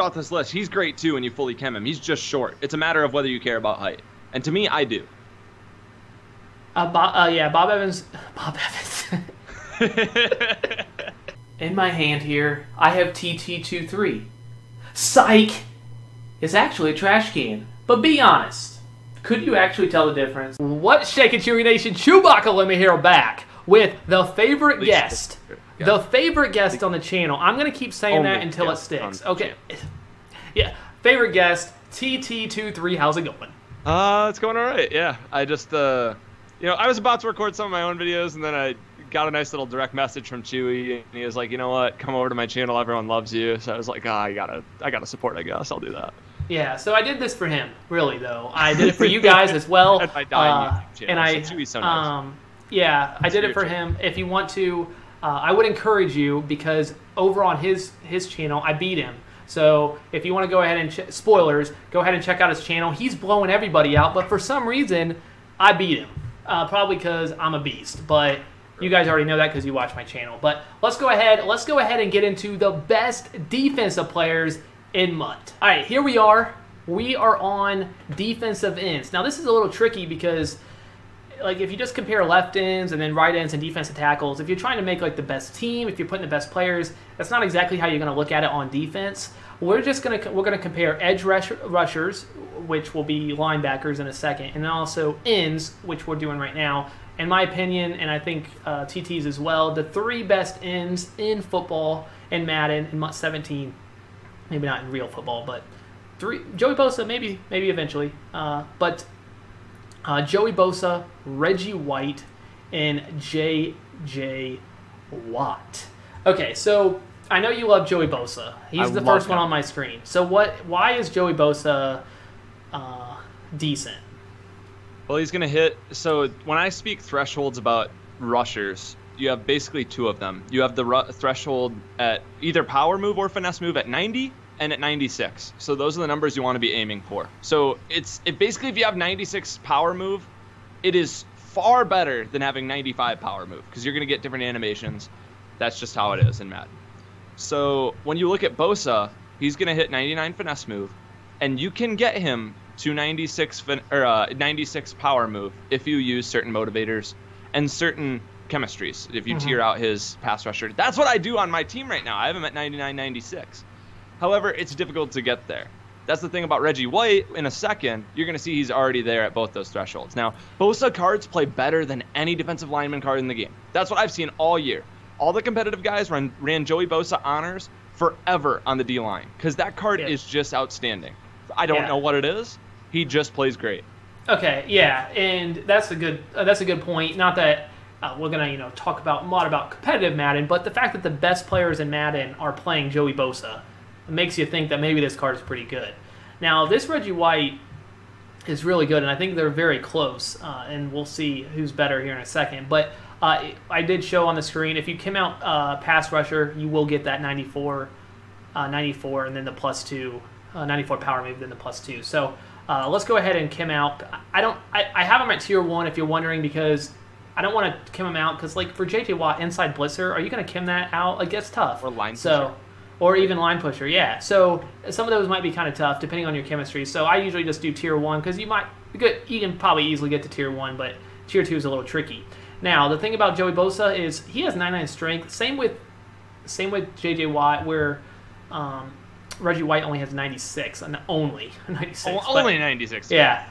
off this list, he's great too when you fully chem him. He's just short. It's a matter of whether you care about height. And to me, I do. Yeah, Bob Evans. Bob Evans. In my hand here, I have TT23. Psych! It's actually a trash can. But be honest, could you actually tell the difference? What's shaking, Chewy Nation? ChewbaccaLemma here back with the favorite guest. The favorite guest on the channel. I'm going to keep saying that until it sticks. Okay. Yeah. Favorite guest, TT23. How's it going? It's going all right. Yeah. I just, I was about to record some of my own videos, and then I got a nice little direct message from Chewy, and he was like, you know what? Come over to my channel. Everyone loves you. So I was like, I gotta support, I guess. I'll do that. Yeah, so I did this for him, really, though. I did it for you guys as well. At my dying YouTube channel. And Chewy's so nice. Yeah, I did it for him. If you want to, I would encourage you, because over on his channel, I beat him. So if you want to go ahead and, spoilers, go ahead and check out his channel. He's blowing everybody out, but for some reason, I beat him. Probably because I'm a beast, but you guys already know that because you watch my channel. But let's go ahead and get into the best defensive players in MUT. All right, here we are. We are on defensive ends. Now, this is a little tricky because, like, if you just compare left ends and then right ends and defensive tackles, if you're trying to make, like, the best team, if you're putting the best players, that's not exactly how you're going to look at it on defense. We're gonna compare edge rushers, which will be linebackers in a second, and then also ends, which we're doing right now. In my opinion, and I think TT's as well, the three best ends in football in Madden in MUT 17. Maybe not in real football, but three. Joey Bosa, maybe eventually. But Joey Bosa, Reggie White, and J.J. Watt. Okay, so I know you love Joey Bosa. He's the first one on my screen. So why is Joey Bosa decent? Well, he's going to hit. So when I speak thresholds about rushers, you have basically two of them. You have the threshold at either power move or finesse move at 90 and at 96. So those are the numbers you want to be aiming for. So basically, if you have 96 power move, it is far better than having 95 power move because you're going to get different animations. That's just how it is in Madden. So when you look at Bosa, he's going to hit 99 finesse move, and you can get him to 96 power move if you use certain motivators and certain chemistries. If you tier out his pass rusher, that's what I do on my team right now. I have him at 99, 96. However, it's difficult to get there. That's the thing about Reggie White. In a second, you're going to see he's already there at both those thresholds. Now, Bosa cards play better than any defensive lineman card in the game. That's what I've seen all year. All the competitive guys ran Joey Bosa honors forever on the D-line because that card is just outstanding. I don't know what it is. He just plays great. Okay, yeah, and that's a good point. Not that we're gonna talk about competitive Madden, but the fact that the best players in Madden are playing Joey Bosa makes you think that maybe this card is pretty good. Now, this Reggie White is really good, and I think they're very close, and we'll see who's better here in a second. But I did show on the screen, if you came out pass rusher, you will get that 94, and then the +2, 94 power move, then the +2. So let's go ahead and Kim out. I have him at tier 1 if you're wondering, because I don't want to Kim him out because, like, for J.J. Watt, inside blitzer, are you going to Kim that out? Like, it's tough. Or line pusher. Or even line pusher, yeah. So some of those might be kind of tough depending on your chemistry. So I usually just do tier 1 because you can probably easily get to tier 1, but tier 2 is a little tricky. Now, the thing about Joey Bosa is he has 99 strength. Same with J.J. Watt, where Reggie White only has 96, and only 96. Only 96. Yeah.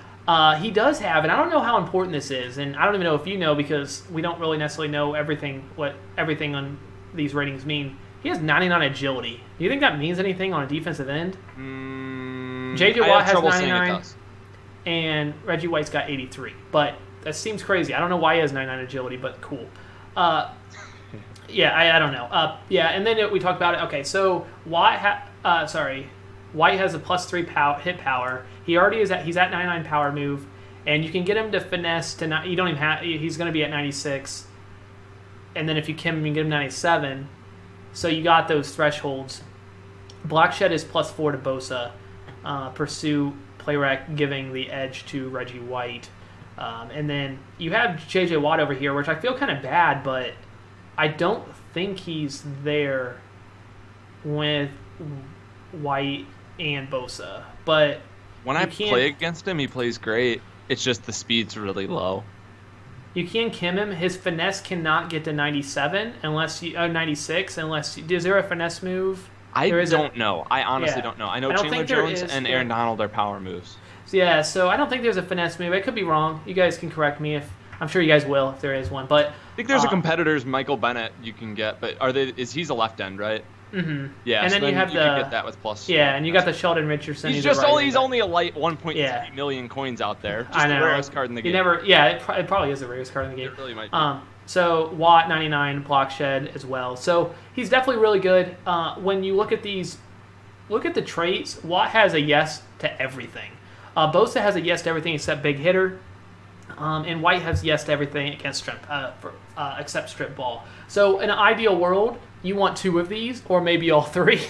He does have, and I don't know how important this is, and I don't even know if you know because we don't really necessarily know what everything on these ratings mean. He has 99 agility. Do you think that means anything on a defensive end? J.J. Watt has 99, and Reggie White's got 83. But that seems crazy. I don't know why he has 99 agility, but cool. Yeah, I don't know. Yeah, and then we talked about it. Okay, so White has a +3 hit power. He's at 99 power move, and you can get him to finesse to not. You don't even have. He's going to be at 96, and then if you Kim him, you can get him 97. So you got those thresholds. Block shed is +4 to Bosa. Pursue, play rec, giving the edge to Reggie White. And then you have J.J. Watt over here, which I feel kind of bad, but I don't think he's there with White and Bosa. But when I play against him, he plays great. It's just the speed's really low. You can Kim him. His finesse cannot get to 97 unless you 96 unless you, is there a finesse move? I don't know. I honestly don't know. I know Chandler Jones and Aaron Donald are power moves. Yeah, so I don't think there's a finesse move. I could be wrong. You guys can correct me if I'm sure you guys will if there is one. But I think there's a competitor's Michael Bennett you can get, but he's a left end, right? Mm-hmm. Yeah, and so then you have you can get that with plus. Yeah, and you got the Sheldon Richardson. He's only a light 1.3 million coins out there. Just the rarest card in the game. It probably is the rarest card in the game. It really might be. So Watt 99 block shed as well. So he's definitely really good. When you look at the traits. Watt has a yes to everything. Bosa has a yes to everything except big hitter. And White has yes to everything against except strip ball. So in an ideal world, you want 2 of these, or maybe all 3.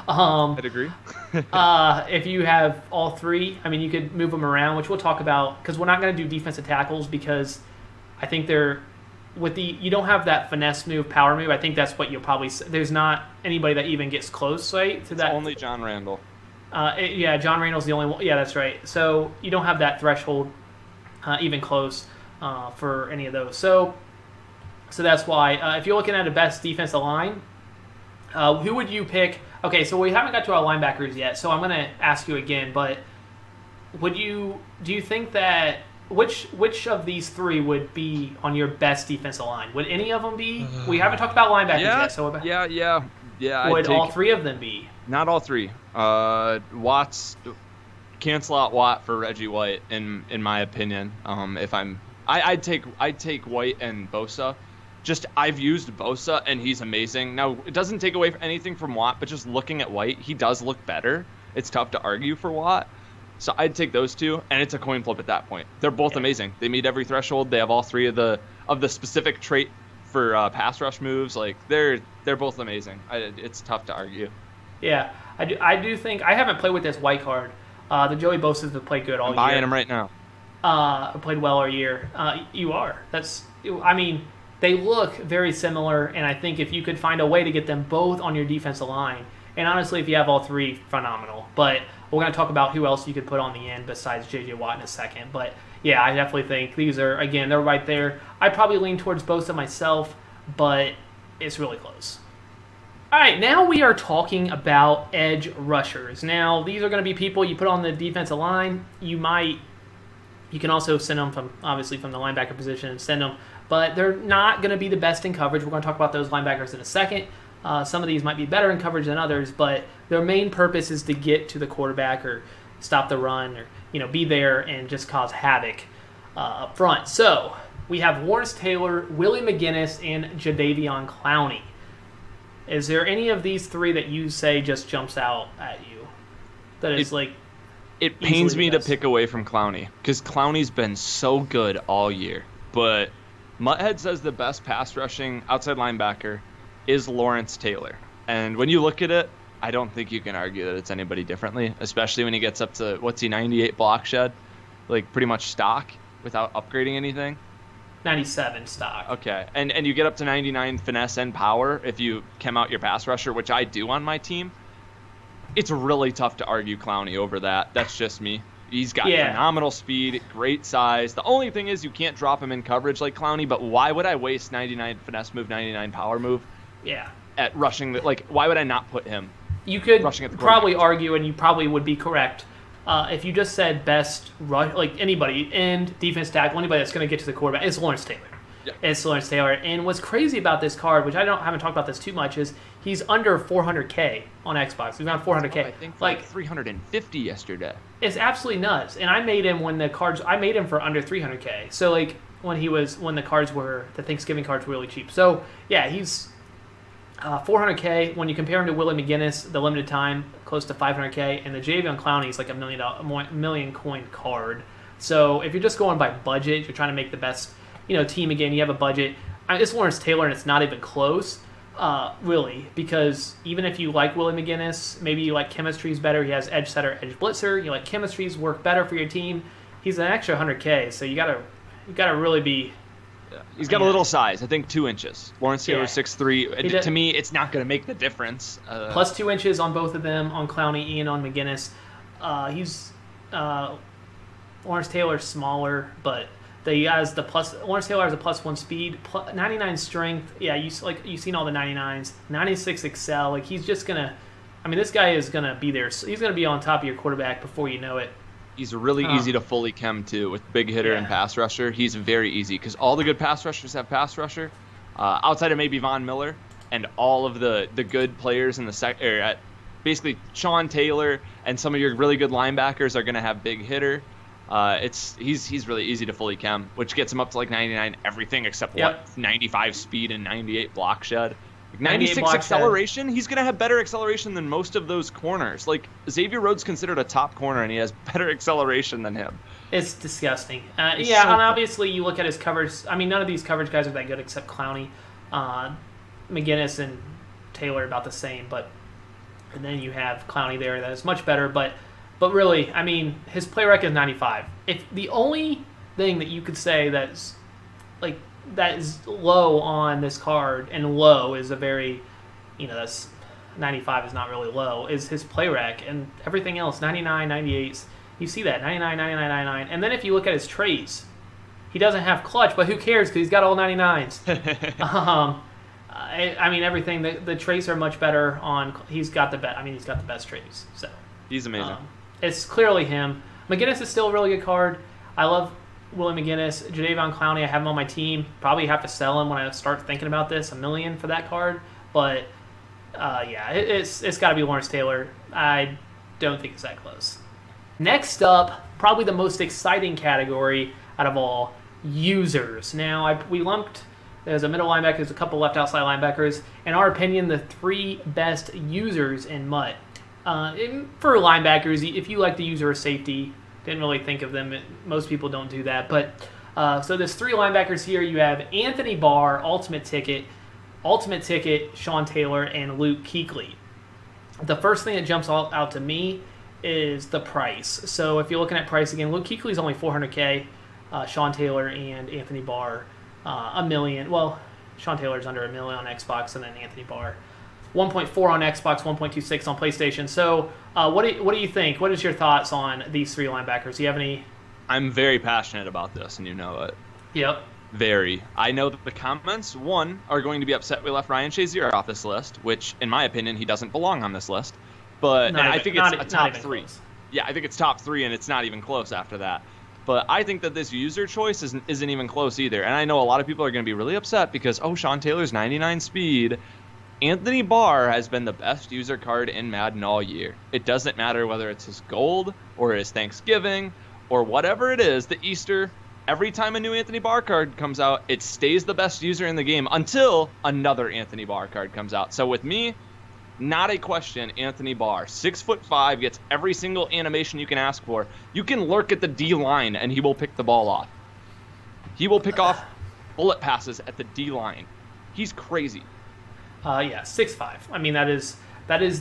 I'd agree. If you have all 3, I mean, you could move them around, which we'll talk about, because we're not going to do defensive tackles because I think you don't have that finesse move, power move. I think that's what you'll probably. There's not anybody that even gets close, right? To that. Only John Randall. John Randall's the only one. Yeah, that's right. So you don't have that threshold even close for any of those. So that's why if you're looking at a best defensive line, who would you pick? Okay, so we haven't got to our linebackers yet, so I'm going to ask you again. But do you think that which of these 3 would be on your best defensive line? Would any of them be? We haven't talked about linebackers yet. So yeah. Would all 3 of them be? Not all 3. Watt's cancel out Watt for Reggie White in my opinion. I'd take White and Bosa. Just I've used Bosa and he's amazing. Now it doesn't take away anything from Watt, but just looking at White, he does look better. It's tough to argue for Watt. So I'd take those 2, and it's a coin flip at that point. They're both amazing. They meet every threshold. They have all 3 of the specific trait for pass rush moves. Like they're both amazing. It's tough to argue. Yeah, I do think I haven't played with this White card. The Joey Bosa's have played good all year. I'm buying him right now. Played well all year. You are. I mean, they look very similar, and I think if you could find a way to get them both on your defensive line, and honestly, if you have all 3, phenomenal. But we're going to talk about who else you could put on the end besides J.J. Watt in a second. But yeah, I definitely think these are, again, they're right there. I probably lean towards Bosa myself, but it's really close. All right, now we are talking about edge rushers. Now, these are going to be people you put on the defensive line. You can also send them from the linebacker position and send them, but they're not going to be the best in coverage. We're going to talk about those linebackers in a second. Some of these might be better in coverage than others, but their main purpose is to get to the quarterback or stop the run or be there and just cause havoc up front. So we have Lawrence Taylor, Willie McGinnis, and Jadeveon Clowney. Is there any of these 3 that you say just jumps out at you? That is it pains me to pick away from Clowney because Clowney's been so good all year. But Mutthead says the best pass rushing outside linebacker is Lawrence Taylor. And when you look at it, I don't think you can argue that it's anybody differently, especially when he gets up to, 98 block shed? Like pretty much stock without upgrading anything. 97 stock. Okay. And you get up to 99 finesse and power if you chem out your pass rusher, which I do on my team. It's really tough to argue Clowney over that. That's just me. He's got phenomenal speed, great size. The only thing is you can't drop him in coverage like Clowney, but why would I waste 99 finesse move, 99 power move? Yeah. At rushing, why would I not put him? You could probably argue, and you probably would be correct, if you just said best rush, like anybody, end, defense tackle, anybody that's going to get to the quarterback, it's Lawrence Taylor. Yeah. It's Lawrence Taylor. And what's crazy about this card, which haven't talked about this too much, is he's under 400K on Xbox. He's around 400K. I think like 350 yesterday. It's absolutely nuts. And I made him for under 300K. So when the Thanksgiving cards were really cheap. So yeah, he's 400K. When you compare him to Willie McGinnis, the limited time, close to 500K, and the Jadeveon Clowney is like a million coin card. So if you're just going by budget, you're trying to make the best team again. You have a budget. It's Lawrence Taylor, and it's not even close, really, because even if you like Willie McGinnis, maybe you like chemistry's better. He has edge setter, edge blitzer. You like chemistry's work better for your team. He's an extra 100K, so you gotta really be He's got a little size. I think 2 inches. Lawrence Taylor 6'3". To me, it's not going to make the difference. Plus 2 inches on both of them, on Clowney and on McGinnis. Lawrence Taylor's smaller, but Lawrence Taylor has a +1 speed, 99 strength. Yeah, you've seen all the 99s. 96 excel. Like, he's just gonna. I mean, this guy is gonna be there. He's gonna be on top of your quarterback before you know it. He's really easy to fully chem too, with big hitter and pass rusher. He's very easy because all the good pass rushers have pass rusher, outside of maybe Von Miller, and all of the good players in the basically Sean Taylor and some of your really good linebackers are going to have big hitter. He's really easy to fully chem, which gets him up to like 99 everything except 95 speed and 98 block shed. 96 acceleration, he's going to have better acceleration than most of those corners. Like, Xavier Rhodes considered a top corner, and he has better acceleration than him. It's disgusting. And obviously you look at his coverage. I mean, none of these coverage guys are that good except Clowney. McGinnis and Taylor about the same, and then you have Clowney there that is much better. But really, I mean, his play rec is 95. If the only thing that you could say that's like that is low on this card, and low is a very, that's 95 is not really low, is his play rec, and everything else, 99, 98s, you see that, 99, 99, 99, and then if you look at his traits, he doesn't have clutch, but who cares, because he's got all 99s. I mean, everything, the traits are much better on, he's got the best traits, so. He's amazing. It's clearly him. McGinnis is still a really good card. I love Willie McGinnis. Jadeveon Clowney, I have him on my team. Probably have to sell him when I start thinking about this, $1 million for that card. But, it's got to be Lawrence Taylor. I don't think it's that close. Next up, probably the most exciting category out of all, users. Now, we lumped, there's a middle linebacker, there's a couple left outside linebackers. In our opinion, the 3 best users in MUT. For linebackers, if you like the user or safety, didn't really think of them. Most people don't do that. But so there's 3 linebackers here. You have Anthony Barr, Ultimate Ticket, Sean Taylor, and Luke Kuechly. The first thing that jumps out to me is the price. So if you're looking at price again, Luke Kuechly is only $400K. Sean Taylor and Anthony Barr, $1 million. Well, Sean Taylor's under $1 million on Xbox, and then Anthony Barr, 1.4 on Xbox, 1.26 on PlayStation. So, what do you think? What is your thoughts on these 3 linebackers? Do you have any? I'm very passionate about this, and you know it. Yep. Very. I know that the comments, are going to be upset we left Ryan Shazier off this list, which, in my opinion, he doesn't belong on this list. But I think it's a top 3. Close. Yeah, I think it's top 3, and it's not even close after that. But I think that this user choice isn't even close either. And I know a lot of people are going to be really upset because, Sean Taylor's 99 speed. Anthony Barr has been the best user card in Madden all year. It doesn't matter whether it's his gold or his Thanksgiving or whatever it is, the Easter. Every time a new Anthony Barr card comes out, it stays the best user in the game until another Anthony Barr card comes out. So with me, not a question, Anthony Barr. 6'5", gets every single animation you can ask for. You can lurk at the D line and he will pick the ball off. He will pick off bullet passes at the D line. He's crazy. 6'5". I mean, that is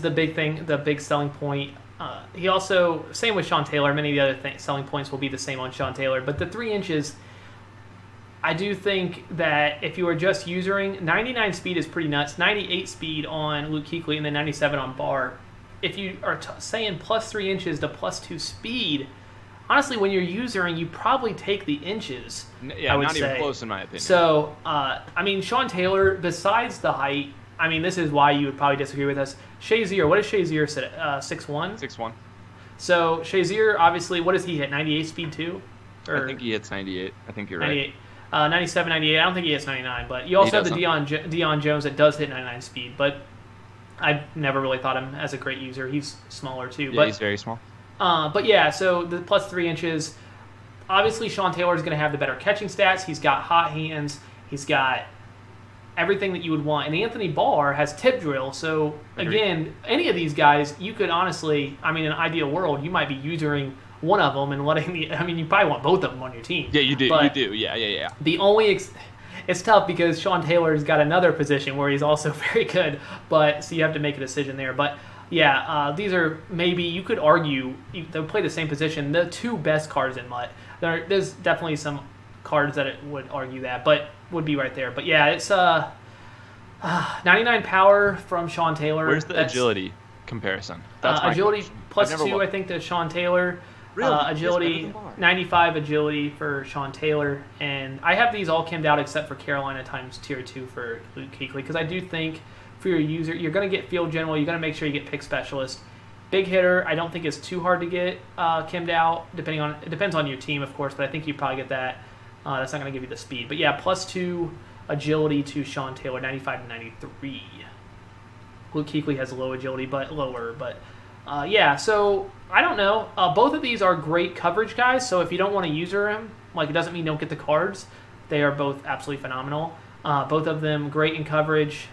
the big thing, the big selling point. He also, same with Sean Taylor, many of the other selling points will be the same on Sean Taylor, but the 3 inches, I do think that if you are just using, 99 speed is pretty nuts, 98 speed on Luke Kuechly, and then 97 on Barr. If you are saying plus 3 inches to plus 2 speed, honestly, when you're using, you probably take the inches. Yeah, not even close in my opinion. So, I mean, Sean Taylor, besides the height, I mean, this is why you would probably disagree with us. Shazier, what does Shazier sit at? 6'1"? 6'1". So, Shazier, obviously, what does he hit? 98 speed too? I think he hits 98. I think you're 98. Right. 97, 98. I don't think he hits 99. But you also have the Deion Jones that does hit 99 speed. But I never really thought him as a great user. He's smaller too. Yeah, he's very small. But yeah, so the plus 3 inches. Obviously, Sean Taylor is going to have the better catching stats. He's got hot hands. He's got everything that you would want. And Anthony Barr has tip drill. So, again, any of these guys, you could honestly, I mean, in an ideal world, you might be using one of them and letting you probably want both of them on your team. Yeah, you do. But you do. Yeah. The only, it's tough because Sean Taylor's got another position where he's also very good. But, so you have to make a decision there. But, yeah, these are maybe, you could argue, they'll play the same position. The 2 best cards in MUT. There's definitely some cards that it would argue that, but would be right there. But yeah, it's 99 power from Sean Taylor. Where's the agility comparison? That's my agility question. +2, I think, to Sean Taylor. Really? Agility, 95 agility for Sean Taylor. And I have these all cammed out except for Carolina times tier 2 for Luke Kuechly, because I do think for your user, you're going to get field general, you're going to make sure you get pick specialist. Big hitter, I don't think it's too hard to get cammed out. It depends on your team, of course, but I think you probably get that. That's not going to give you the speed. But yeah, +2 agility to Sean Taylor, 95 to 93. Luke Kuechly has low agility, but lower. But yeah, so I don't know. Both of these are great coverage guys. So if you don't want to user them, like, it doesn't mean don't get the cards. They are both absolutely phenomenal. Both of them great in coverage.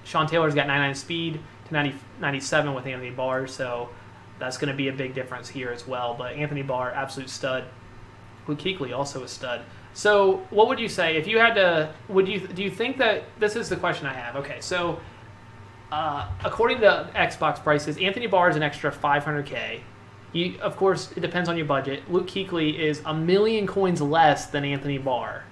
Sean Taylor's got 99 speed to 97 with Anthony Barr, so that's going to be a big difference here as well. But Anthony Barr, absolute stud. Luke Kuechly, also a stud. So what would you say if you had to? Do you think that this is the question I have? Okay, so according to Xbox prices, Anthony Barr is an extra $500K. Of course, it depends on your budget. Luke Kuechly is 1,000,000 coins less than Anthony Barr.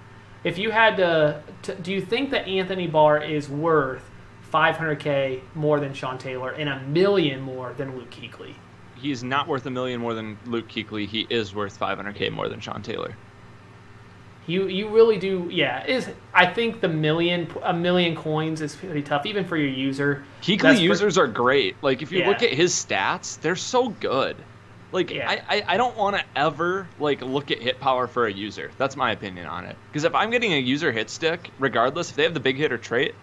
If you had to, do you think that Anthony Barr is worth $500K more than Sean Taylor and 1,000,000 more than Luke Kuechly? He's not worth 1,000,000 more than Luke Kuechly. He is worth $500K more than Sean Taylor. You really do, yeah. I think a million coins is pretty tough, even for your user. Kuechly users are great. Like, if you look at his stats, they're so good. Like, I don't want to ever, like, look at hit power for a user. That's my opinion on it. Because if I'm getting a user hit stick, regardless, if they have the big hitter trait,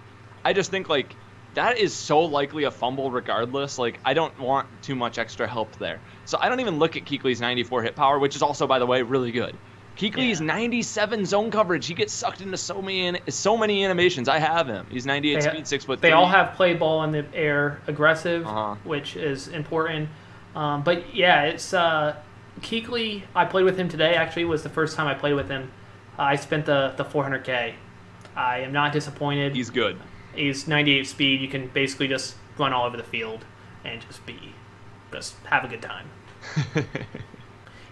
I just think, like, that is so likely a fumble regardless. Like, I don't want too much extra help there. So I don't even look at Kuechly's 94 hit power, which is also, by the way, really good. Kuechly's 97 zone coverage. He gets sucked into so many animations. I have him. He's 98 speed, 6'3". They all have play ball in the air, aggressive, which is important. But yeah, it's Kuechly. I played with him today. Actually, it was the first time I played with him. I spent the $400K. I am not disappointed. He's good. He's 98 speed. You can basically just run all over the field and just have a good time.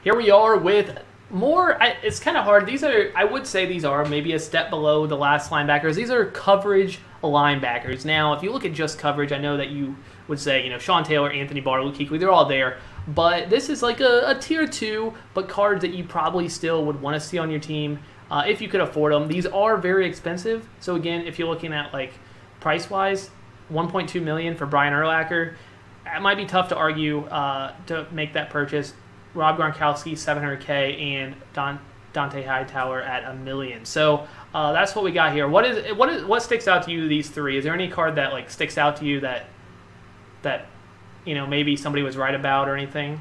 Here we are with more. It's kind of hard. I would say these are maybe a step below the last linebackers. These are coverage linebackers. Now, if you look at just coverage, I know that you would say, Sean Taylor, Anthony Barr, Luke Kuechly, they're all there. But this is like a tier 2, but cards that you probably still would want to see on your team if you could afford them. These are very expensive. So again, if you're looking at like price-wise, $1.2 million for Brian Urlacher, it might be tough to argue to make that purchase. Rob Gronkowski, $700K, and Dante Hightower at $1 million. So that's what we got here. What sticks out to you, these three? Is there any card that like sticks out to you that maybe somebody was right about or anything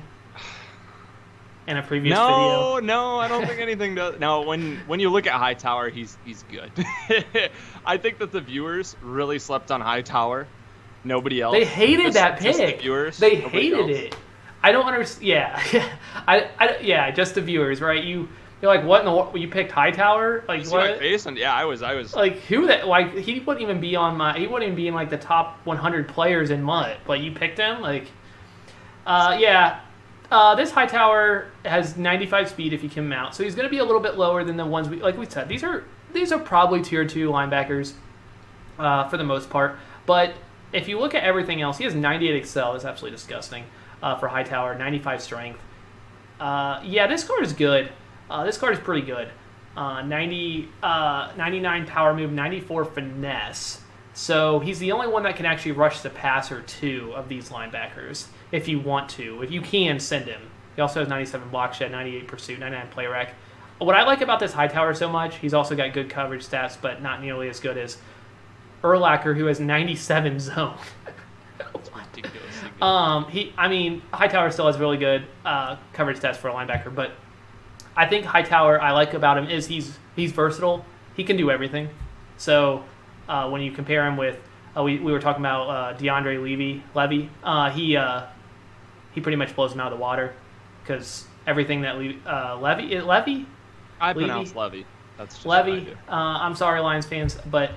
in a previous video? No, I don't think anything does. No, when you look at Hightower, he's good. I think that the viewers really slept on Hightower. Nobody else. They hated that pick. Just the viewers. They hated it. I don't understand. Yeah, just the viewers, right? You're like, what in the world? You picked Hightower? Like, what? My face, and yeah, I was like, who that? Like, he wouldn't even be he wouldn't even be in like the top 100 players in MUT. But you picked him, like, this Hightower has 95 speed if you can mount, so he's going to be a little bit lower than the ones we said. These are probably tier 2 linebackers for the most part. But if you look at everything else, he has 98 excel. That's absolutely disgusting. For Hightower, 95 strength. This card is good. This card is pretty good. 99 power move, 94 finesse. So he's the only one that can actually rush the passer, too, of these linebackers, if you want to. If you can, send him. He also has 97 block shed, 98 pursuit, 99 play rec. What I like about this Hightower so much, he's also got good coverage stats, but not nearly as good as Urlacher, who has 97 zone. Hightower still has really good coverage stats for a linebacker, but I think Hightower, I like about him is he's versatile. He can do everything. So when you compare him with, we were talking about DeAndre Levy, he pretty much blows him out of the water because everything that Levy. I pronounce Levy. That's just Levy. I'm sorry, Lions fans, but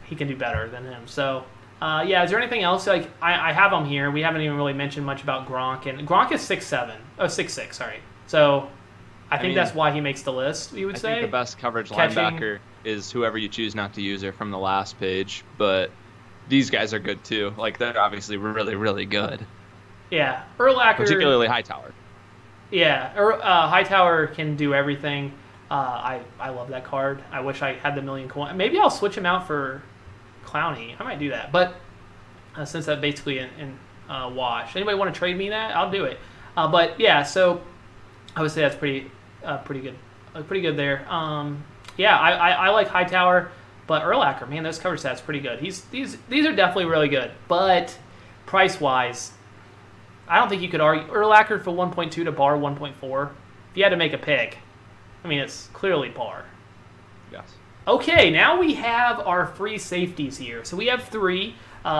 he can do better than him. So. Is there anything else? Like I have him here. We haven't even really mentioned much about Gronk, and Gronk is 6'7", 6'6", sorry. So I think that's why he makes the list, you would say. I think the best coverage linebacker is whoever you choose not to use her from the last page, but these guys are good too. Like, they're obviously really, really good. Yeah, Urlacher... Particularly Hightower. Yeah, Hightower can do everything. I love that card. I wish I had the million coin. Maybe I'll switch him out for Clowney. I might do that. But since that's basically in wash. Anybody want to trade me that? I'll do it. But yeah, so I would say that's pretty good. Pretty good there. Yeah, I like Hightower, but Urlacher, man, those cover stats pretty good. These are definitely really good. But price wise, I don't think you could argue Urlacher for 1.2 to bar 1.4. If you had to make a pick, I mean, it's clearly par. Yes. Okay, now we have our free safeties here. So we have 3.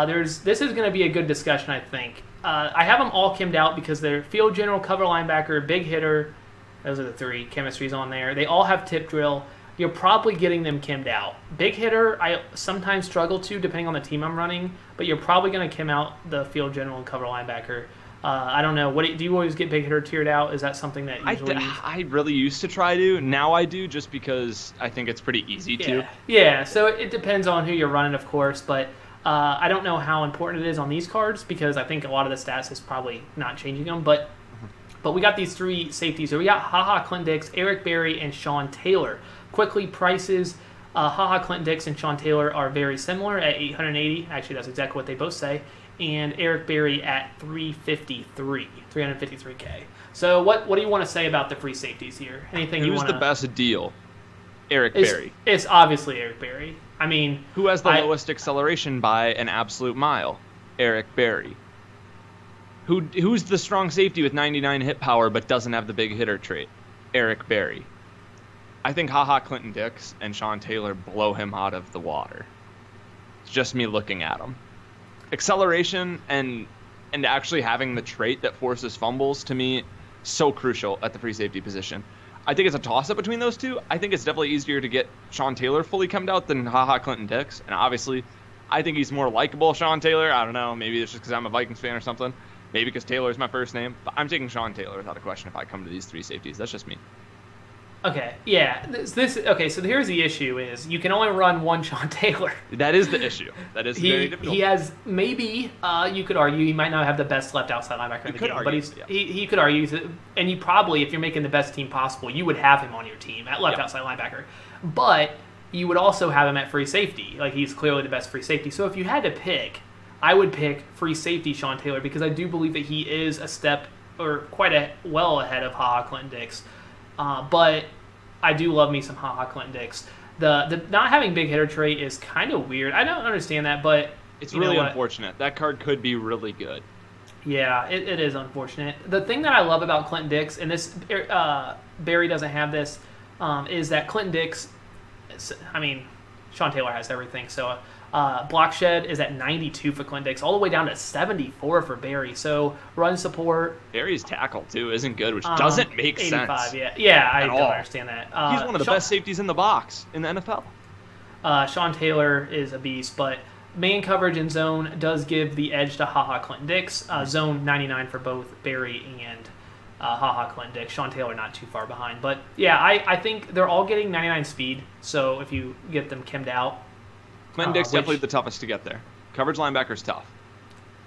This is going to be a good discussion, I think. I have them all kimmed out because they're field general, cover linebacker, big hitter. Those are the 3. Chemistry's on there. They all have tip drill. You're probably getting them kimmed out. Big hitter, I sometimes struggle to, depending on the team I'm running, but you're probably going to kim out the field general and cover linebacker. I don't know. Do you always get big hitter tiered out? Is that something that usually... I really used to try to. Now I do, just because I think it's pretty easy to. Yeah, so it depends on who you're running, of course, but I don't know how important it is on these cards because I think a lot of the stats is probably not changing them, but we got these 3 safeties. So we got Clinton Dix, Eric Berry, and Sean Taylor. Quickly, prices, Clinton Dix and Sean Taylor are very similar at $880. Actually, that's exactly what they both say. And Eric Berry at $353K. So what do you want to say about the free safeties here? Anything you want to... Who's the best deal? Eric Berry. It's obviously Eric Berry. I mean... Who has the lowest acceleration by an absolute mile? Eric Berry. Who's the strong safety with 99 hit power but doesn't have the big hitter trait? Eric Berry. I think Clinton Dix and Sean Taylor blow him out of the water. It's just me looking at him. Acceleration and actually having the trait that forces fumbles, to me, so crucial at the free safety position. I think it's a toss-up between those two. I think it's definitely easier to get Sean Taylor fully cummed out than Clinton Dix. And obviously, I think he's more likable, Sean Taylor. I don't know. Maybe it's just because I'm a Vikings fan or something. Maybe because Taylor is my first name. But I'm taking Sean Taylor without a question if I come to these 3 safeties. That's just me. Okay, yeah. Okay, so here's the issue is you can only run one Sean Taylor. That is the issue. That is very difficult. He has, maybe, you could argue, he might not have the best left outside linebacker in the game. But he could argue, and you probably, if you're making the best team possible, you would have him on your team at left outside linebacker. But you would also have him at free safety. Like, he's clearly the best free safety. So if you had to pick, I would pick free safety Sean Taylor because I do believe that he is a step, or well ahead of Clinton Dix. But I do love me some Clinton Dix. The not having big hitter trait is kind of weird. I don't understand that, but it's really unfortunate. That card could be really good. Yeah, it is unfortunate. The thing that I love about Clinton Dix, and this Barry doesn't have this, is that Clinton Dix, I mean, Sean Taylor has everything. So block shed is at 92 for Clinton Dix, all the way down to 74 for Barry. So run support. Barry's tackle, too, isn't good, which doesn't make 85, sense. Yeah, I don't understand that. He's one of the best safeties in the box in the NFL. Sean Taylor is a beast, but man coverage in zone does give the edge to Clinton Dix. Zone 99 for both Barry and Clinton Dix. Sean Taylor not too far behind. But, yeah, I think they're all getting 99 speed, so if you get them kimmed out. Clinton Dix definitely the toughest to get there. Coverage linebacker's tough.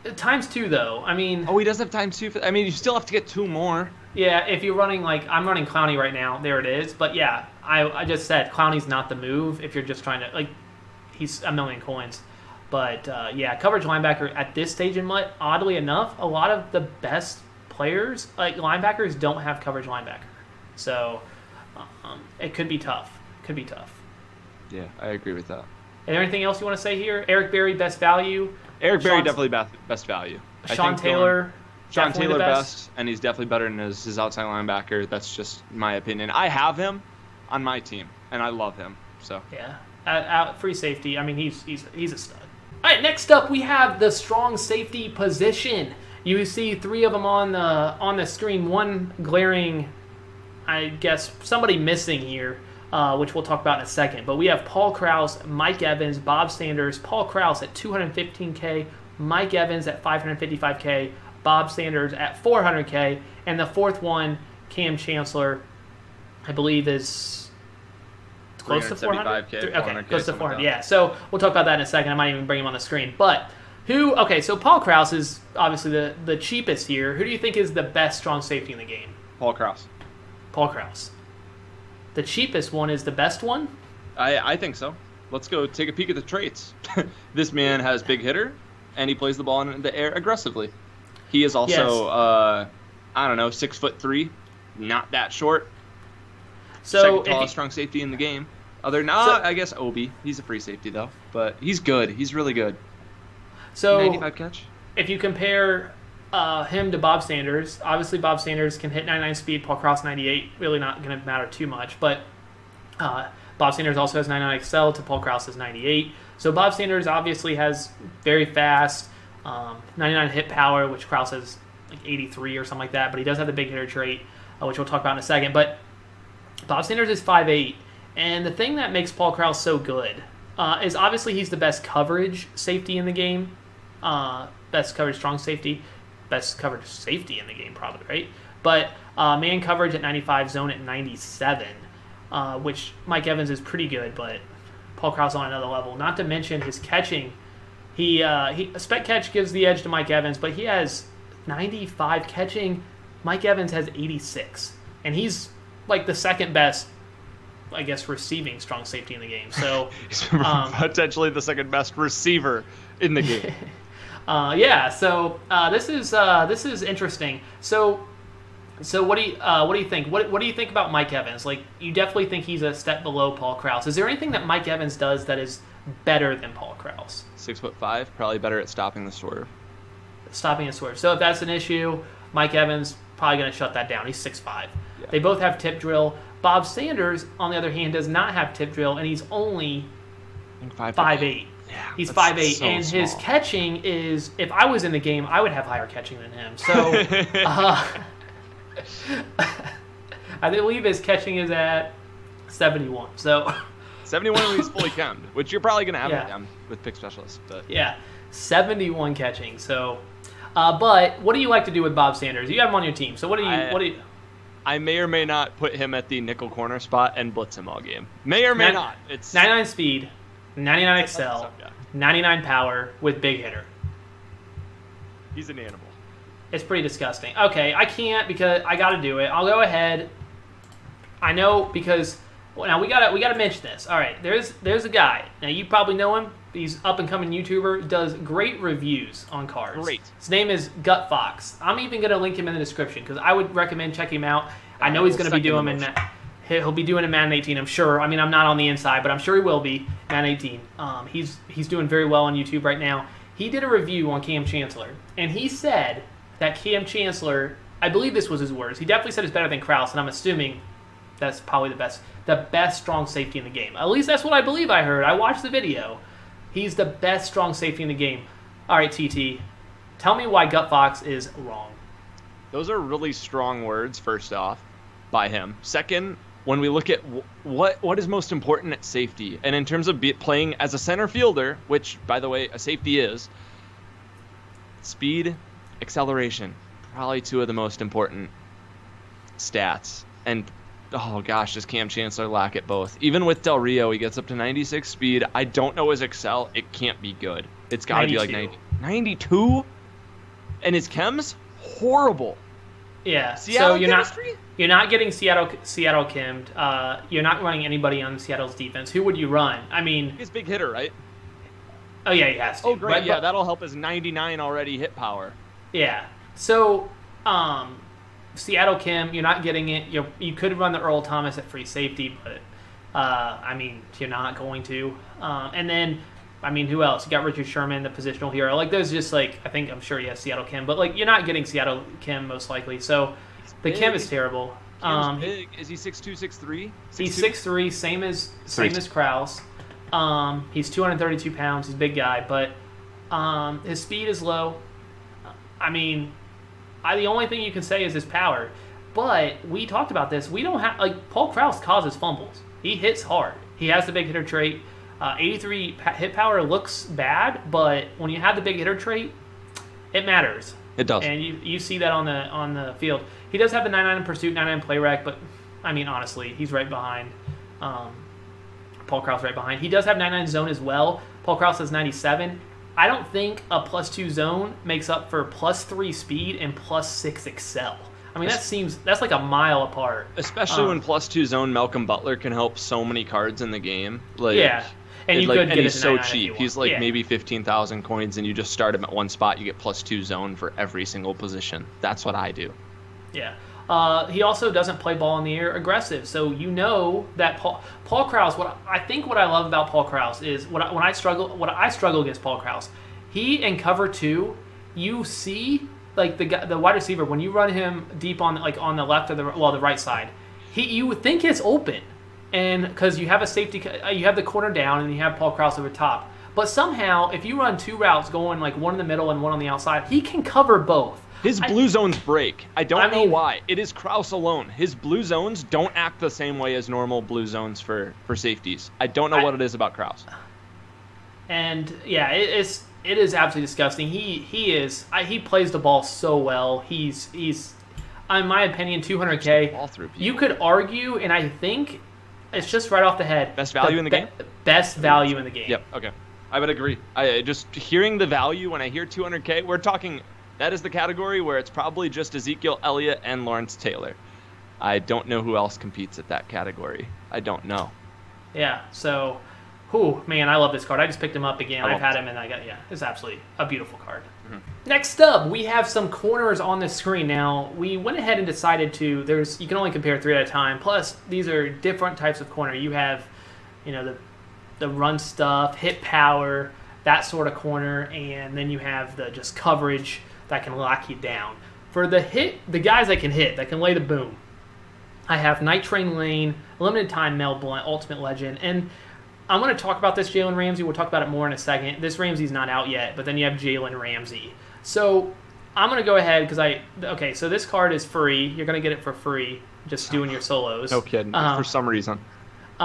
×2, though. I mean... Oh, he does have ×2. I mean, you still have to get 2 more. Yeah, if you're running, like, I'm running Clowney right now. There it is. But, yeah, I just said Clowney's not the move if you're just trying to, like, he's a million coins. But, yeah, coverage linebacker at this stage in MUT, oddly enough, a lot of the best players, like, linebackers don't have coverage linebacker. So, it could be tough. Yeah, I agree with that. Is there anything else you want to say here? Eric Berry, best value. Eric Berry definitely best value. Sean Taylor best, and he's definitely better than his outside linebacker. That's just my opinion. I have him on my team, and I love him. So yeah, free safety. I mean, he's a stud. All right, next up we have the strong safety position. You see 3 of them on the screen. One glaring, I guess, somebody missing here. Which we'll talk about in a second. But we have Paul Krause, Mike Evans, Bob Sanders. Paul Krause at $215K, Mike Evans at $555K, Bob Sanders at $400K, and the fourth one, Cam Chancellor, I believe is close to 400. Okay, close to 400. Yeah. So we'll talk about that in a second. I might even bring him on the screen. But who? Okay, so Paul Krause is obviously the cheapest here. Who do you think is the best strong safety in the game? Paul Krause. Paul Krause. The cheapest one is the best one? I think so. Let's go take a peek at the traits. This man has big hitter, and he plays the ball in the air aggressively. He is also, I don't know, 6'3", not that short. So second tallest strong safety in the game. I guess Obi. He's a free safety though, but he's good. He's really good. So 95 catch. If you compare him to Bob Sanders, obviously Bob Sanders can hit 99 speed, Paul Krause 98. Really not going to matter too much, but Bob Sanders also has 99 XL to Paul Krause has 98. So Bob Sanders obviously has very fast 99 hit power, which Krause has like 83 or something like that, but he does have the big hitter trait, which we'll talk about in a second. But Bob Sanders is 5'8", and the thing that makes Paul Krause so good is obviously he's the best coverage safety in the game, best coverage strong safety, best coverage safety in the game probably, right? But man coverage at 95, zone at 97, which Mike Evans is pretty good, but Paul Krause on another level. Not to mention his catching. He spec catch gives the edge to Mike Evans, but he has 95 catching. Mike Evans has 86, and he's like the second best, I guess, receiving strong safety in the game. So he's potentially the second best receiver in the game. Yeah. So this is interesting. So what do you think? What do you think about Mike Evans? Like, you definitely think he's a step below Paul Krause. Is there anything that Mike Evans does that is better than Paul Krause? 6'5", probably better at stopping the swerve. Stopping a swerve. So if that's an issue, Mike Evans probably going to shut that down. He's 6'5". Yeah. They both have tip drill. Bob Sanders, on the other hand, does not have tip drill, and he's only 5'8". Yeah, he's 5'8", so and small. his catching is, if I was in the game, I would have higher catching than him. So I believe his catching is at 71. So 71 when he's fully chemmed, which you're probably going to have Yeah. him with pick specialists. But yeah, 71 catching. So, but what do you like to do with Bob Sanders? You have him on your team. So what do you? I may or may not put him at the nickel corner spot and blitz him all game. May or may not. It's 99 speed, 99 XL, yeah. 99 power with big hitter. He's an animal. It's pretty disgusting. Okay, I can't because I got to do it. I'll go ahead. I know because now we gotta mention this. All right, there's a guy. Now you probably know him. He's up and coming YouTuber. Does great reviews on cars. Great. His name is Gut Fox. I'm even gonna link him in the description because I would recommend checking him out. I know he's gonna be doing him he'll be doing in Madden 18. I'm sure. I mean, I'm not on the inside, but I'm sure he will be Madden 18. He's doing very well on YouTube right now. He did a review on Cam Chancellor, and he said that Cam Chancellor, I believe this was his words. He definitely said it's better than Krause, and I'm assuming that's probably the best strong safety in the game. At least that's what I believe I heard. I watched the video. He's the best strong safety in the game. All right, TT, tell me why Gut Fox is wrong. Those are really strong words, first off, by him. Second, when we look at what is most important at safety, and in terms of playing as a center fielder, which, by the way, a safety is, speed, acceleration, probably two of the most important stats. And oh gosh, does Cam Chancellor lack at both? Even with Del Rio, he gets up to 96 speed. I don't know his Excel. It can't be good. It's got to be like 92. And his chems, horrible. Yeah. Seattle so chemistry? you're not getting Seattle chemmed. You're not running anybody on Seattle's defense. Who would you run? I mean, he's a big hitter, right? Oh yeah, he has to. Oh great, yeah, that'll help his 99 already hit power. Yeah. So, Seattle Kim, you're not getting it. You could run the Earl Thomas at free safety, but I mean, you're not going to. And then, I mean, who else? You got Richard Sherman, the positional hero. Like, there's just like, I'm sure he has Seattle Kim, but like, you're not getting Seattle Kim most likely. So, the Kim is terrible. Kim's big. Is he 6'2", 6'3"? He's 6'3", same as Krause. He's 232 pounds. He's a big guy, but his speed is low. I mean, the only thing you can say is his power. But we talked about this. We don't have, like, Paul Krause causes fumbles. He hits hard. He has the big hitter trait. 83 hit power looks bad, but when you have the big hitter trait, it matters. It does. And you see that on the field. He does have the 99 in pursuit, 99 play rec, but I mean, honestly, he's right behind. Paul Krause right behind. He does have 99 zone as well. Paul Krause has 97. I don't think a +2 zone makes up for +3 speed and +6 excel. I mean, that's like a mile apart. Especially when +2 zone Malcolm Butler can help so many cards in the game. Like, yeah. And you could get he's so 99 cheap. He's like maybe 15,000 coins, and you just start him at one spot. You get +2 zone for every single position. That's what I do. Yeah. He also doesn't play ball in the air aggressive, so you know that Paul Krause. What I love about Paul Krause is when I struggle against Paul Krause. He in cover 2, you see like the wide receiver when you run him deep on the left or the right side. You would think it's open, and because you have a safety, you have the corner down and you have Paul Krause over top. But somehow, if you run 2 routes going like one in the middle and one on the outside, he can cover both. His blue zones break. I don't know why. It is Krause alone. His blue zones don't act the same way as normal blue zones for safeties. I don't know what it is about Krause. And yeah, it is absolutely disgusting. He plays the ball so well. He's in my opinion 200K. You could argue, and I think it's just right off the head. Best value in the game? Best value in the game. Yep. Okay. I would agree. I just hearing the value when I hear 200K, we're talking. That is the category where it's probably just Ezekiel Elliott and Lawrence Taylor. I don't know who else competes at that category. I don't know. Yeah, so, man, I love this card. I just picked him up again. I've had him, and it's absolutely a beautiful card. Mm-hmm. Next up, we have some corners on the screen. Now, we went ahead and decided you can only compare 3 at a time. Plus, these are different types of corner. You have, the run stuff, hit power, that sort of corner, and then you have the just coverage that can lock you down. For the guys that can hit, that can lay the boom, I have Night Train Lane, Limited Time Mel Blount, Ultimate Legend, and I'm going to talk about this Jalen Ramsey. We'll talk about it more in a second. This Ramsey's not out yet, but then you have Jalen Ramsey. So I'm going to go ahead so this card is free. You're going to get it for free, just doing your solos. No kidding, for some reason. He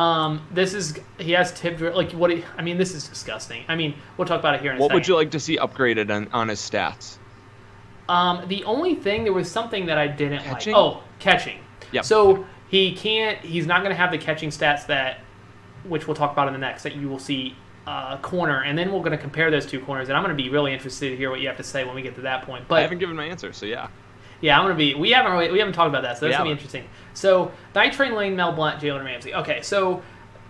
has tip this is disgusting. I mean, we'll talk about it here in a second. What would you like to see upgraded on his stats? The only thing, there was something that I didn't like. Catching. Yep. So he's not going to have the catching stats which we'll talk about in the next, that you will see corner, and then we're going to compare those 2 corners, and I'm going to be really interested to hear what you have to say when we get to that point. But I haven't given my answer, so yeah. Yeah, we haven't talked about that, so that's going to be interesting. So, Night Train Lane, Mel Blount, Jalen Ramsey. Okay, so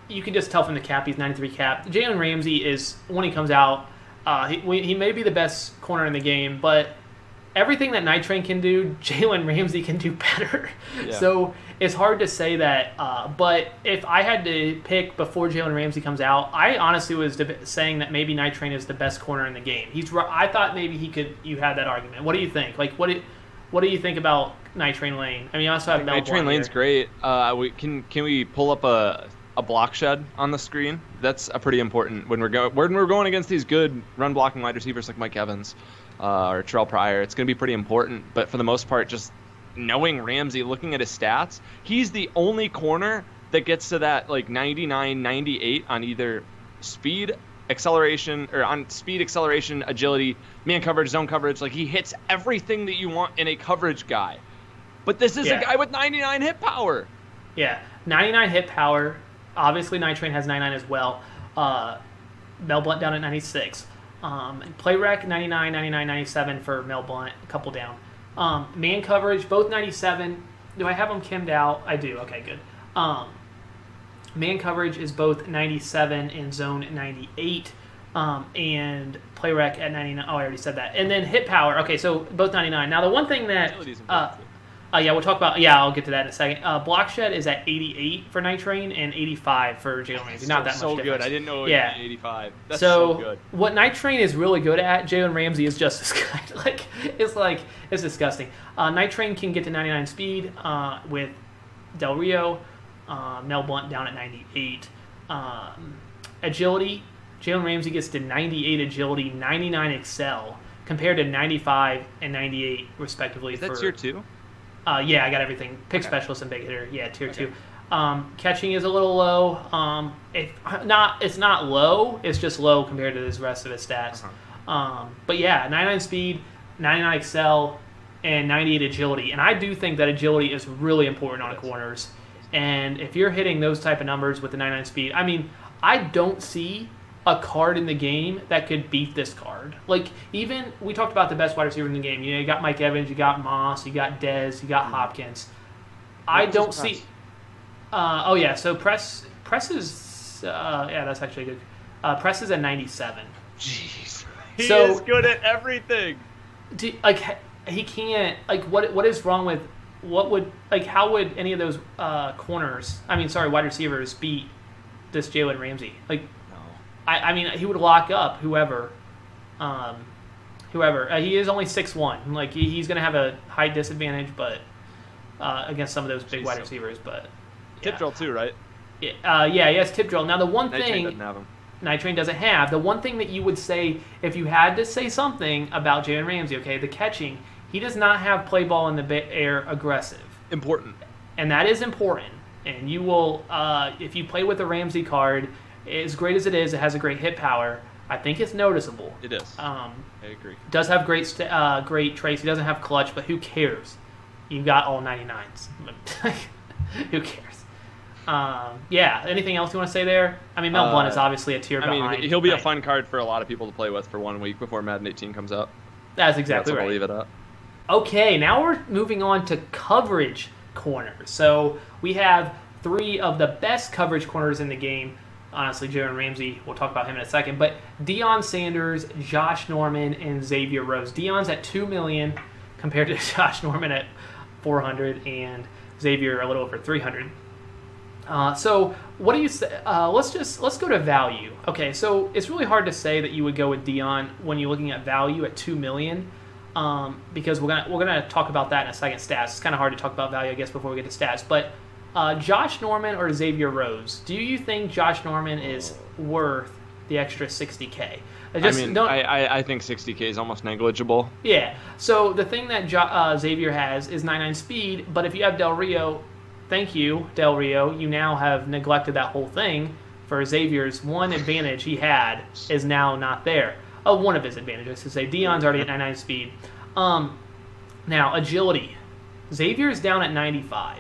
you can just tell from the cap, he's 93 cap. Jalen Ramsey is, when he comes out, he may be the best corner in the game, but everything that Night Train can do, Jalen Ramsey can do better. Yeah. So it's hard to say that. But if I had to pick before Jalen Ramsey comes out, I honestly was saying that maybe Night Train is the best corner in the game. I thought maybe you had that argument. What do you think? Like, what do you think about Night Train Lane? I mean, you also have Mel Night Train Lane's great. Can we pull up a block shed on the screen? That's a pretty important when we're going against these good run blocking wide receivers like Mike Evans. Or Terrell Pryor. It's going to be pretty important, but for the most part, just knowing Ramsey, looking at his stats, he's the only corner that gets to that like 99, 98 on either speed, acceleration, or on speed, acceleration, agility, man coverage, zone coverage. Like, he hits everything that you want in a coverage guy. But this is a guy with 99 hit power. Yeah, 99 hit power. Obviously, Night Train has 99 as well. Mel Blount down at 96. Play rec 99, 99, 97 for Mel Blount, a couple down. Man coverage, both 97. Do I have them kimmed out? I do. Okay, good. Man coverage is both 97 and zone 98. And play rec at 99. Oh, I already said that. And then hit power. Okay, so both 99. Now, the one thing that... we'll talk about... Yeah, I'll get to that in a second. Block shed is at 88 for Night Train and 85 for Jalen Ramsey. Not that much difference. So good. I didn't know it would be 85. That's so good. What Night Train is really good at, Jalen Ramsey is just as good. It's disgusting. Night Train can get to 99 speed with Del Rio. Mel Blount down at 98. Agility, Jalen Ramsey gets to 98 agility, 99 excel, compared to 95 and 98 respectively. Is that tier 2? Yeah, I got everything. Pick specialist and big hitter. Yeah, tier 2. Catching is a little low. It's not low. It's just low compared to the rest of his stats. But yeah, 99 speed, 99 excel, and 98 agility. And I do think that agility is really important on corners. And if you're hitting those type of numbers with the 99 speed, I mean, I don't see a card in the game that could beat this card. Like, even, we talked about the best wide receiver in the game. You know, you got Mike Evans, you got Moss, you got Dez, you got Hopkins. I don't see... oh, yeah, so Press is... yeah, that's actually good. Press is at 97. Jeez. He is good at everything. He can't... Like, what is wrong with... how would any of those wide receivers beat this Jalen Ramsey? Like, I mean, he would lock up whoever. He is only 6'1". Like, he's going to have a height disadvantage, but against some of those big wide receivers. But yeah. Tip drill too, right? Yeah, he has tip drill. Now, the one thing doesn't have him. Night Train doesn't have, the one thing that you would say if you had to say something about Jalen Ramsey, okay, the catching, he does not have play ball in the air aggressive. Important. And that is important. And you will, if you play with the Ramsey card, as great as it is, it has a great hit power. I think it's noticeable. It is. I agree. Does have great traits. He doesn't have clutch, but who cares? You got all 99s. Who cares? Yeah. Anything else you want to say there? I mean, Mel Blount is obviously a tier behind. I mean, he'll be a fun card for a lot of people to play with for 1 week before Madden 18 comes out. That's exactly right. I'll leave it up. Okay, now we're moving on to coverage corners. So we have 3 of the best coverage corners in the game. Honestly, Jalen Ramsey, we'll talk about him in a second. But Deion Sanders, Josh Norman, and Xavier Rhodes. Deion's at $2 million compared to Josh Norman at $400 and Xavier a little over $300. So what do you say? Let's go to value. Okay, so it's really hard to say that you would go with Deion when you're looking at value at $2 million. Because we're gonna talk about that in a second. Stats. It's kind of hard to talk about value, I guess, before we get to stats. But Josh Norman or Xavier Rhodes? Do you think Josh Norman is worth the extra $60K? I think $60K is almost negligible. Yeah. So the thing that Xavier has is 99 speed, but if you have Del Rio, thank you, Del Rio. You now have neglected that whole thing. For Xavier's one advantage he had is now not there. Oh, one of his advantages, to say. Deion's already at 99 speed. Now, agility. Xavier's down at 95.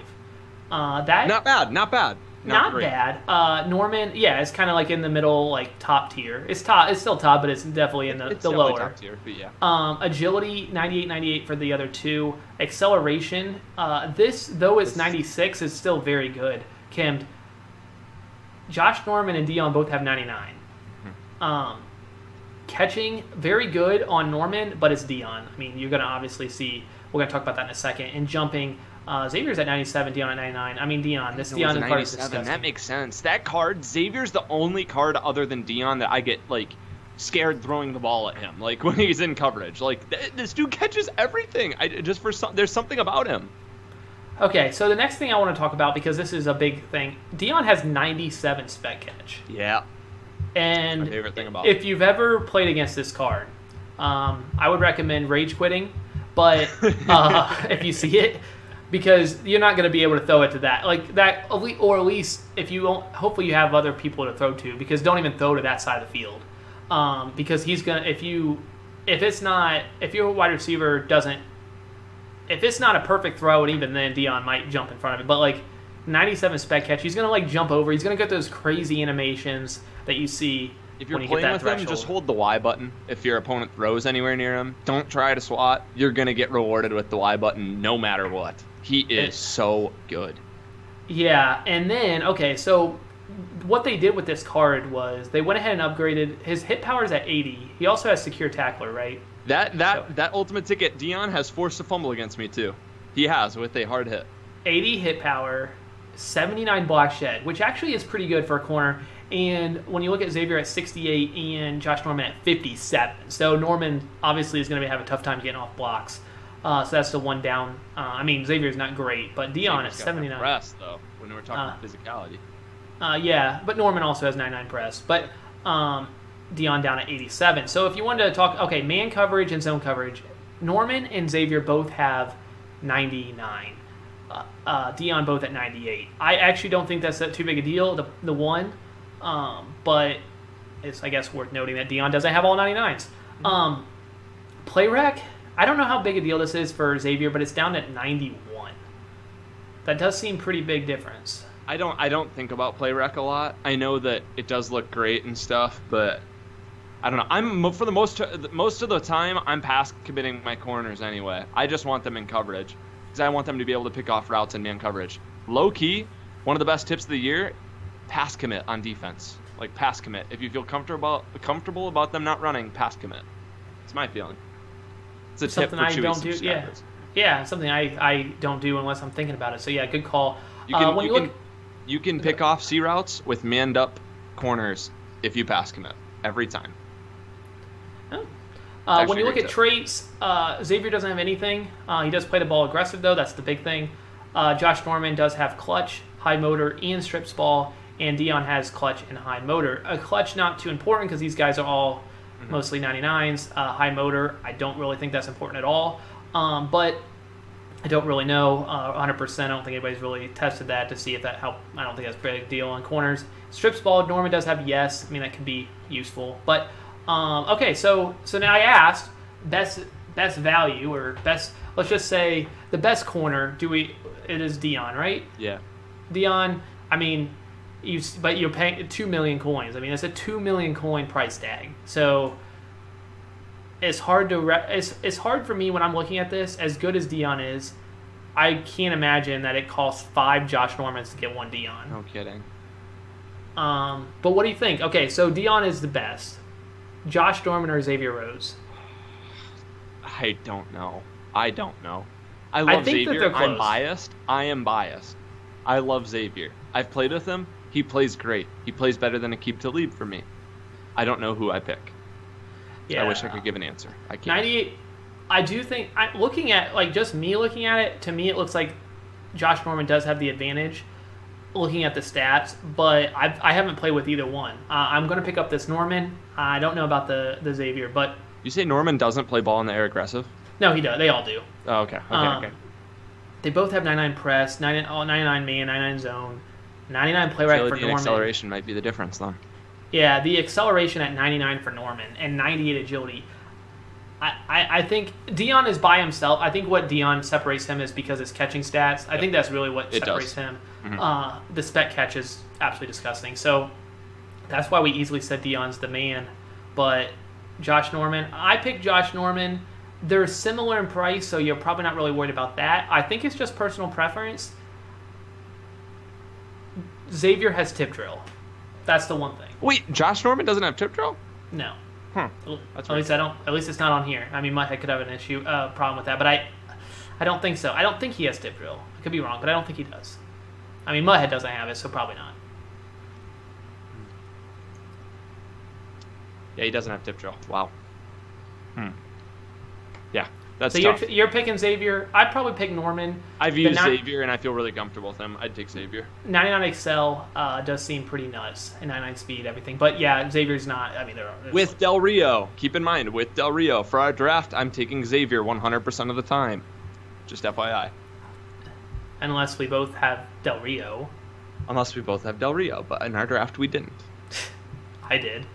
Not bad. Not bad. Norman, yeah, it's kind of like in the middle, like top tier. It's still top, but it's definitely in the lower. Top tier, but yeah. Agility, 98 for the other 2. Acceleration, this, though it's 96, is still very good. Kim, Josh Norman and Deion both have 99. Catching, very good on Norman, but it's Deion. I mean, you're going to obviously see, we're going to talk about that in a second. And jumping, Xavier's at 97, Deion at 99. I mean, Deion. This Deion card is disgusting. That makes sense. That card, Xavier's the only card other than Deion that I get, like, scared throwing the ball at him, like, when he's in coverage. Like, this dude catches everything. There's something about him. Okay, so the next thing I want to talk about, because this is a big thing, Deion has 97 spec catch. Yeah. And my favorite thing about if you've ever played against this card, I would recommend rage quitting. But if you see it, because you're not going to be able to throw it to that, like that, or at least if you don't, hopefully you have other people to throw to. Because don't even throw to that side of the field, because he's gonna if your wide receiver doesn't, if it's not a perfect throw, and even then Deion might jump in front of it. But like 97 spec catch, he's gonna like jump over. He's gonna get those crazy animations that you see. If you're when you playing get that with threshold. him, just hold the Y button. If your opponent throws anywhere near him, don't try to swat. You're going to get rewarded with the Y button no matter what. He is so good. Yeah, and then, okay, so what they did with this card was they went ahead and upgraded. His hit power is at 80. He also has secure tackler, right? That ultimate ticket, Deion has forced a fumble against me too. He has, with a hard hit. 80 hit power, 79 block shed, which actually is pretty good for a corner. And when you look at Xavier at 68 and Josh Norman at 57, so Norman obviously is going to have a tough time getting off blocks. So that's the one down. I mean, Xavier's not great, but Deion at 79. Press though, when we're talking physicality. Yeah, but Norman also has 99 press. But Deion down at 87. So if you wanted to talk, okay, man coverage and zone coverage, Norman and Xavier both have 99. Deion both at 98. I actually don't think that's too big a deal, the one. But it's, I guess, worth noting that Deion doesn't have all 99s. Play rec, I don't know how big a deal this is for Xavier, but it's down at 91. That does seem pretty big difference. I don't think about play rec a lot. I know that it does look great and stuff, but I don't know. I'm for the most of the time I'm pass committing my corners anyway. I just want them in coverage because I want them to be able to pick off routes in man coverage. Low key, one of the best tips of the year, pass commit on defense. Like pass commit. If you feel comfortable about them not running, pass commit. It's my feeling. It's a something tip for I don't do. Yeah, something I don't do unless I'm thinking about it. So yeah, good call. You can pick off C routes with manned up corners if you pass commit every time. When you look at traits, Xavier doesn't have anything. He does play the ball aggressive though. That's the big thing. Josh Norman does have clutch, high motor, and strips ball, and Dion has clutch and high motor. Clutch not too important because these guys are all mostly 99s. High motor, I don't really think that's important at all. But I don't really know 100%. I don't think anybody's really tested that to see if that helped. I don't think that's a big deal on corners. Strips ball, Norman does have yes. I mean, that can be useful. But, okay, so now I asked best value or best, let's just say the best corner, it is Dion, right? Yeah. Dion, I mean, but you're paying 2 million coins. I mean, it's a 2 million coin price tag. So it's hard it's hard for me when I'm looking at this. As good as Dion is, I can't imagine that it costs 5 Josh Normans to get 1 Dion. No kidding. But what do you think? Okay, so Dion is the best. Josh Norman or Xavier Rhodes? I don't know. I love Xavier. I'm biased. I am biased. I love Xavier. I've played with him. He plays great. He plays better than Aqib Talib for me. I don't know who I pick. Yeah. I wish I could give an answer. I can't. 98. I do think, looking at it, to me it looks like Josh Norman does have the advantage looking at the stats, but I haven't played with either one. I'm going to pick up this Norman. I don't know about the Xavier, but... You say Norman doesn't play ball in the air aggressive? No, he does. They all do. Oh, okay. Okay. They both have 99 press, 99 man, 99 zone, 99 play rec for Norman. Acceleration might be the difference, though. Yeah, the acceleration at 99 for Norman and 98 agility. I think Dion is by himself. I think what Dion separates him is because his catching stats. I think that's really what separates him. Mm-hmm. The spec catch is absolutely disgusting. So that's why we easily said Dion's the man. But Josh Norman, I picked Josh Norman. They're similar in price, so you're probably not really worried about that. I think it's just personal preference. Xavier has tip drill. That's the one thing. Wait, Josh Norman doesn't have tip drill? No. That's at least I don't. At least it's not on here. I mean, MUT could have an problem with that, but I don't think so. I don't think he has tip drill. I could be wrong, but I don't think he does. I mean, MUT doesn't have it, so probably not. Yeah, he doesn't have tip drill. Wow. Yeah, that's so tough. You're picking Xavier. I'd probably pick Norman. I've used Xavier, and I feel really comfortable with him. I'd take Xavier. 99 Excel does seem pretty nuts, and 99 speed, everything. But yeah, Xavier's not. I mean, with Del Rio. Keep in mind, with Del Rio for our draft, I'm taking Xavier 100% of the time. Just FYI. Unless we both have Del Rio. Unless we both have Del Rio, but in our draft we didn't. I did.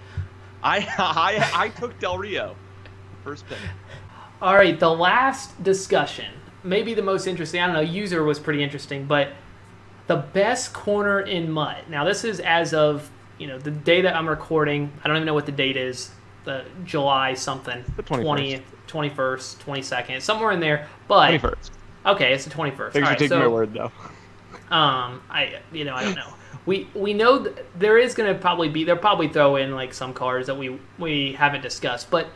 I took Del Rio. First pick. All right, the last discussion, maybe the most interesting. I don't know, user was pretty interesting, but the best corner in MUT. Now, this is as of the day that I'm recording. I don't even know what the date is. The July something. The 20th. 21st, 22nd, somewhere in there. But 21st. Okay, it's the 21st. Thanks for taking my word, though. I don't know. We know there is going to probably be. They'll probably throw in like some cards that we haven't discussed, but.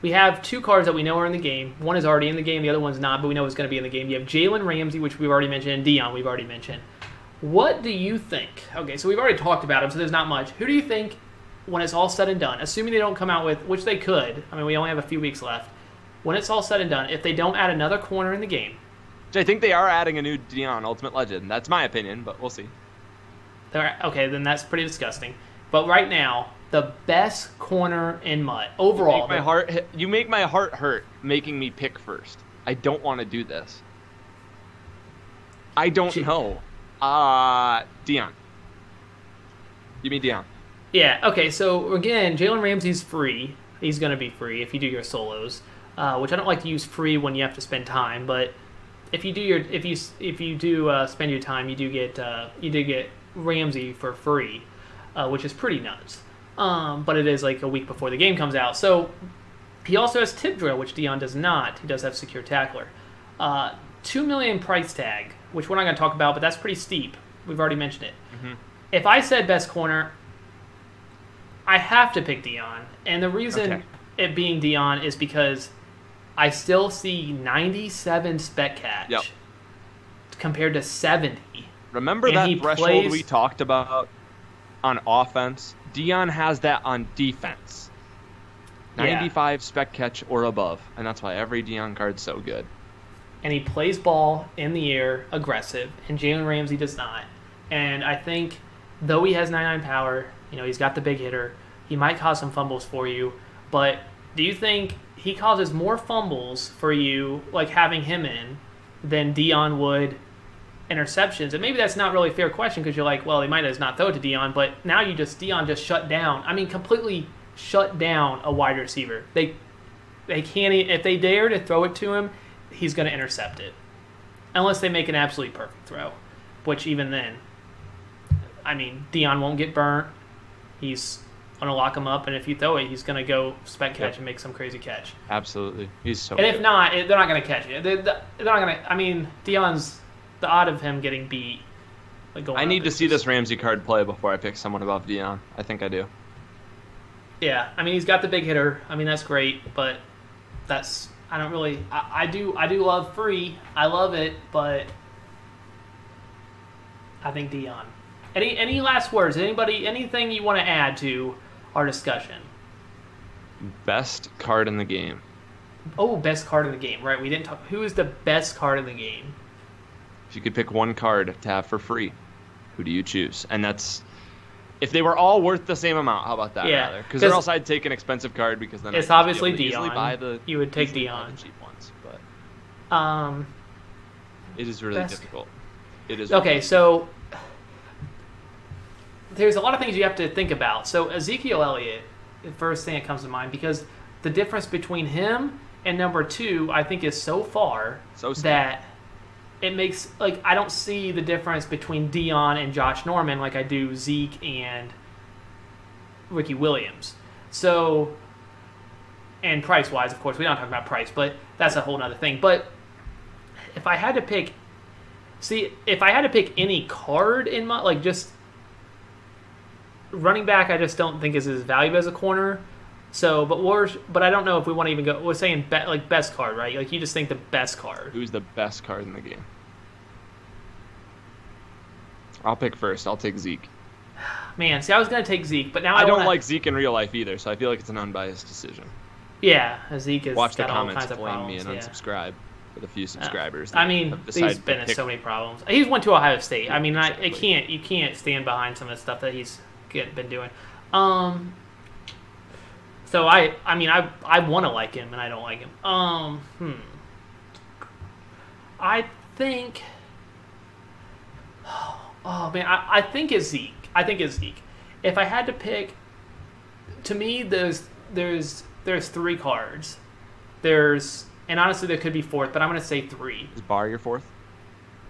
We have 2 cards that we know are in the game. One is already in the game, the other one's not, but we know it's going to be in the game. You have Jalen Ramsey, which we've already mentioned, and Dion, we've already mentioned. What do you think? Okay, so we've already talked about him, so there's not much. Who do you think, when it's all said and done, assuming they don't come out with, which they could, I mean, we only have a few weeks left, when it's all said and done, if they don't add another corner in the game. I think they are adding a new Dion, Ultimate Legend. That's my opinion, but we'll see. Okay, then that's pretty disgusting. But right now, the best corner in MUT overall. You make my heart hurt making me pick first. I don't want to do this. I don't know. Dion. You mean Dion? Yeah. Okay. So again, Jalen Ramsey's free. He's going to be free if you do your solos, which I don't like to use free when you have to spend time. But if you do spend your time, you do get Ramsey for free, which is pretty nuts. But it is like a week before the game comes out. So he also has tip drill, which Dion does not. He does have secure tackler. $2 million price tag, which we're not going to talk about, but that's pretty steep. We've already mentioned it. Mm-hmm. If I said best corner, I have to pick Dion, and the reason it being Dion is because I still see 97 spec catch compared to 70. Remember that threshold we talked about on offense? Dion has that on defense. 95 spec catch or above, and that's why every Dion card's so good. And he plays ball in the air, aggressive, and Jalen Ramsey does not. And I think, though he has 99 power, he's got the big hitter, he might cause some fumbles for you, but do you think he causes more fumbles for you, like having him in, than Dion would interceptions? And maybe that's not really a fair question because you're like, well, he might as not throw it to Dion, but now Dion just shut down. I mean, completely shut down a wide receiver. They can't, if they dare to throw it to him, he's going to intercept it. Unless they make an absolutely perfect throw, which even then, I mean, Dion won't get burnt. He's going to lock him up, and if you throw it, he's going to go spec catch and make some crazy catch. Absolutely. He's so And good. If not, they're not going to catch it. They're not going to, I mean, Dion's, the odd of him getting beat. I need to see this Ramsey card play before I pick someone above Dion. I think I do. Yeah, I mean, he's got the big hitter. I mean, that's great, but I do love free. I love it, but I think Dion. Any last words? Anything you want to add to our discussion? Best card in the game. Oh, best card in the game. Right, we didn't talk. Who is the best card in the game? If you could pick one card to have for free, who do you choose? And that's if they were all worth the same amount. How about that? Yeah, because or else I'd take an expensive card because then it's obviously Dion. You would take Dion. The cheap ones, but it is really difficult. It is okay. So there's a lot of things you have to think about. So Ezekiel Elliott, the first thing that comes to mind, because the difference between him and number 2, I think, is so far that it makes, like, I don't see the difference between Dion and Josh Norman like I do Zeke and Ricky Williams. So, and price-wise, of course, we don't talk about price, but that's a whole other thing. But if I had to pick, any card in my, like, just running back, I just don't think is as valuable as a corner. So, but I don't know if we want to even go. We're saying best card, right? Like you just think the best card. Who's the best card in the game? I'll pick first. I'll take Zeke. Man, see, I was gonna take Zeke, but now I don't like Zeke in real life either, so I feel like it's an unbiased decision. Yeah, Zeke has Watch the got all comments, kinds of flame problems. me and unsubscribe for the few subscribers. I mean, he's been in so many problems. He's went to Ohio State. I mean, you can't stand behind some of the stuff that he's been doing. So I want to like him, and I don't like him. I think. Oh man, I think it's Zeke. If I had to pick, to me, there's 3 cards. And honestly, there could be 4th, but I'm gonna say 3. Is Barr your 4th?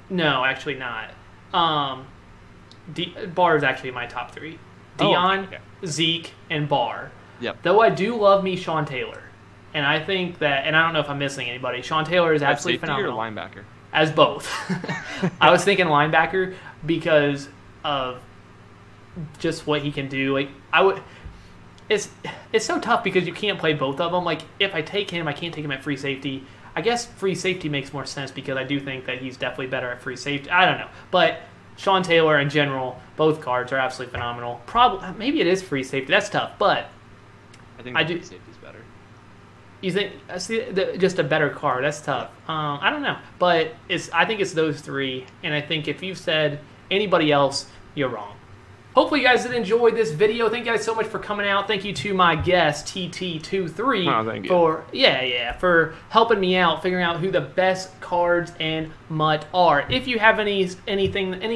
No, actually not. Barr is actually my top 3. Dion, Zeke, and Barr. Yep. Though I do love me Sean Taylor, and I think that, and I don't know if I'm missing anybody. Sean Taylor is absolutely phenomenal. Or linebacker? As both. I was thinking linebacker because of just what he can do. Like it's so tough because you can't play both of them. Like if I take him, I can't take him at free safety. I guess free safety makes more sense because I do think that he's definitely better at free safety. I don't know, but Sean Taylor in general, both cards are absolutely phenomenal. Maybe it is free safety. That's tough, but I think free safety's better. You think just a better card? That's tough. I don't know, but I think it's those 3, and I think if you've said anybody else, you're wrong. Hopefully you guys did enjoy this video. Thank you guys so much for coming out. Thank you to my guest, TT23, for helping me out, figuring out who the best cards in MUT are. If you have any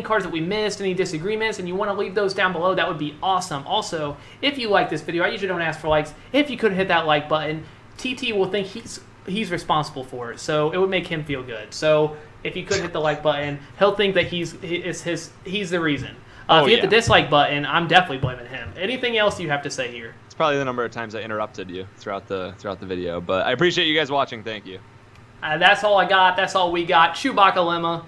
cards that we missed, any disagreements, and you want to leave those down below, that would be awesome. Also, if you like this video, I usually don't ask for likes. If you could hit that like button, TT will think he's responsible for it, so it would make him feel good. So if you couldn't hit the like button, he'll think that he's the reason. If you hit the dislike button, I'm definitely blaming him. Anything else you have to say here? It's probably the number of times I interrupted you throughout the video, but I appreciate you guys watching. Thank you. That's all I got. That's all we got. ChewbaccaLemma.